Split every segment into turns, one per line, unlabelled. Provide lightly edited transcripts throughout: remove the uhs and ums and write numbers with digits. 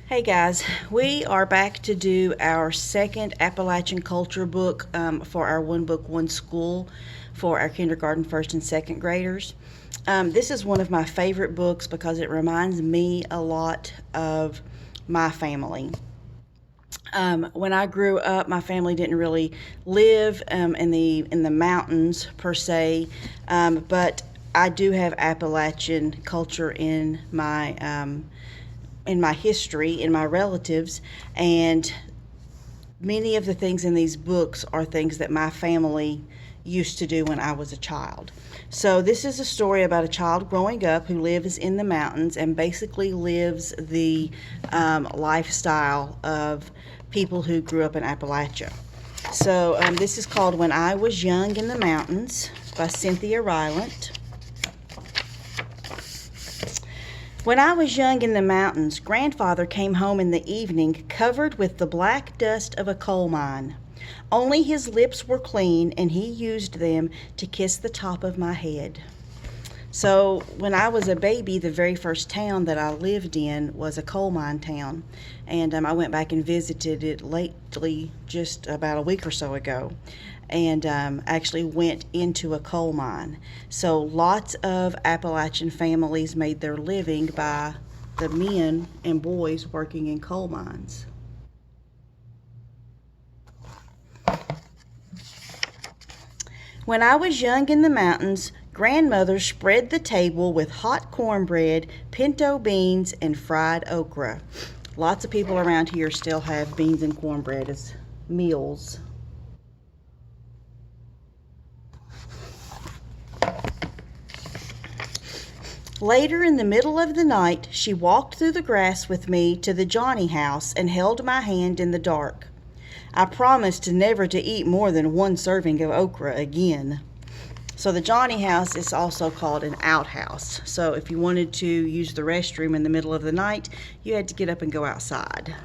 Hey guys, we are back to do our second Appalachian culture book for our One Book, One School for our kindergarten, first, and second graders. This is one of my favorite books because it reminds me a lot of my family. When I grew up, my family didn't really live in the mountains per se, but I do have Appalachian culture in my history, in my relatives, and many of the things in these books are things that my family used to do when I was a child. So, this is a story about a child growing up who lives in the mountains and basically lives the lifestyle of people who grew up in Appalachia. So, this is called When I Was Young in the Mountains by Cynthia Rylant. When I was young in the mountains, Grandfather came home in the evening covered with the black dust of a coal mine. Only his lips were clean, and he used them to kiss the top of my head. So, when I was a baby, the very first town that I lived in was a coal mine town. And I went back and visited it lately, just about a week or so ago, and actually went into a coal mine. So lots of Appalachian families made their living by the men and boys working in coal mines. When I was young in the mountains, Grandmother spread the table with hot cornbread, pinto beans, and fried okra. Lots of people around here still have beans and cornbread as meals. Later in the middle of the night, she walked through the grass with me to the Johnny house and held my hand in the dark. I promised never to eat more than one serving of okra again. So the Johnny house is also called an outhouse. So if you wanted to use the restroom in the middle of the night, you had to get up and go outside.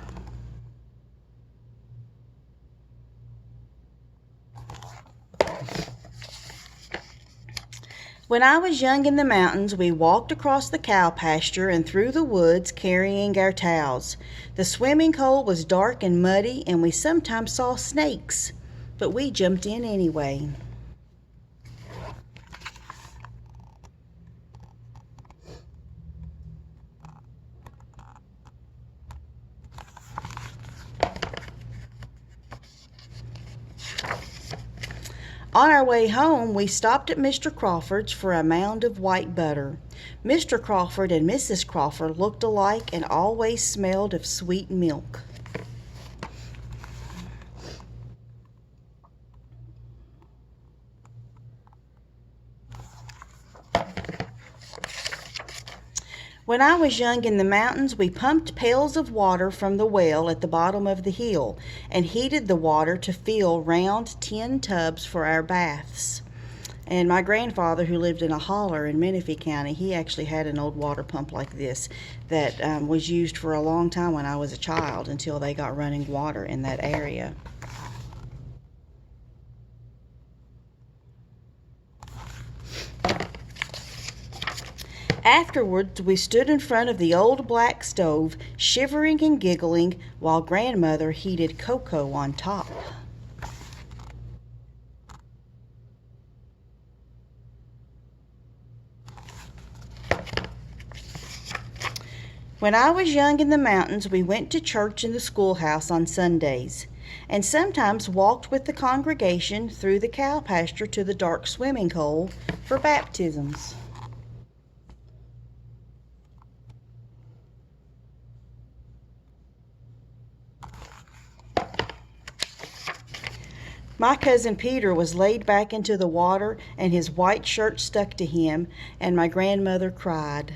When I was young in the mountains, we walked across the cow pasture and through the woods carrying our towels. The swimming hole was dark and muddy, and we sometimes saw snakes, but we jumped in anyway. On our way home, we stopped at Mr. Crawford's for a mound of white butter. Mr. Crawford and Mrs. Crawford looked alike and always smelled of sweet milk. When I was young in the mountains, we pumped pails of water from the well at the bottom of the hill and heated the water to fill round tin tubs for our baths. And my grandfather, who lived in a holler in Menifee County, he actually had an old water pump like this that was used for a long time when I was a child until they got running water in that area. Afterwards, we stood in front of the old black stove, shivering and giggling, while Grandmother heated cocoa on top. When I was young in the mountains, we went to church in the schoolhouse on Sundays, and sometimes walked with the congregation through the cow pasture to the dark swimming hole for baptisms. My cousin Peter was laid back into the water, and his white shirt stuck to him, and my grandmother cried.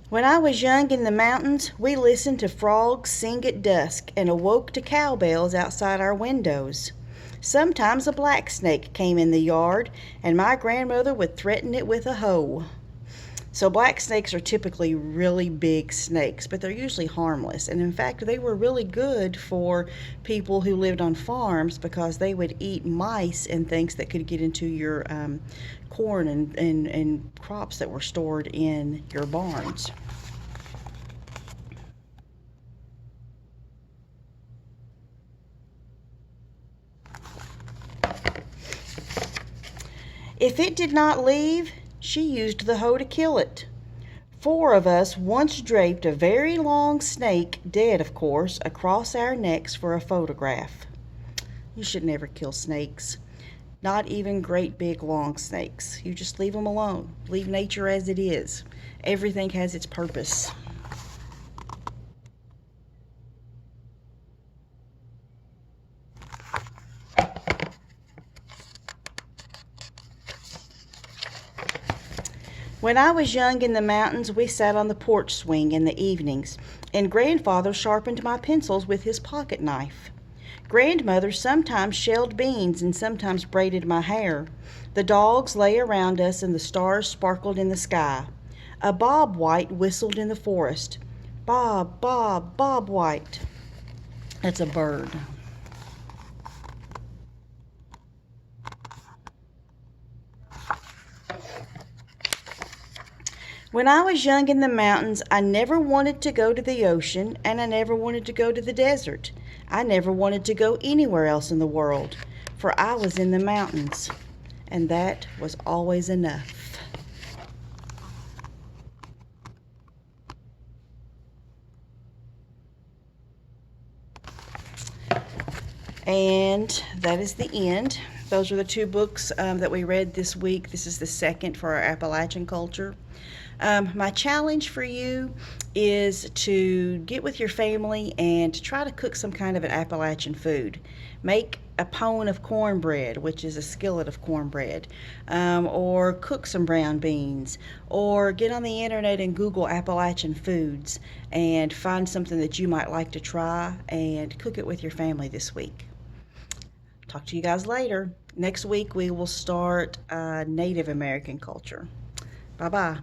When I was young in the mountains, we listened to frogs sing at dusk and awoke to cowbells outside our windows. Sometimes a black snake came in the yard, and my grandmother would threaten it with a hoe. So black snakes are typically really big snakes, but they're usually harmless. And in fact, they were really good for people who lived on farms because they would eat mice and things that could get into your corn and crops that were stored in your barns. If it did not leave, she used the hoe to kill it. Four of us once draped a very long snake, dead of course, across our necks for a photograph. You should never kill snakes. Not even great big long snakes. You just leave them alone. Leave nature as it is. Everything has its purpose. When I was young in the mountains, we sat on the porch swing in the evenings, and Grandfather sharpened my pencils with his pocket knife. Grandmother sometimes shelled beans and sometimes braided my hair. The dogs lay around us and the stars sparkled in the sky. A bob white whistled in the forest. Bob, bob, bob white. That's a bird. When I was young in the mountains, I never wanted to go to the ocean and I never wanted to go to the desert. I never wanted to go anywhere else in the world, for I was in the mountains, and that was always enough. And that is the end. Those are the two books that we read this week. This is the second for our Appalachian culture. My challenge for you is to get with your family and to try to cook some kind of an Appalachian food. Make a pone of cornbread, which is a skillet of cornbread, or cook some brown beans, or get on the internet and Google Appalachian foods and find something that you might like to try and cook it with your family this week. Talk to you guys later. Next week we will start Native American culture. Bye bye.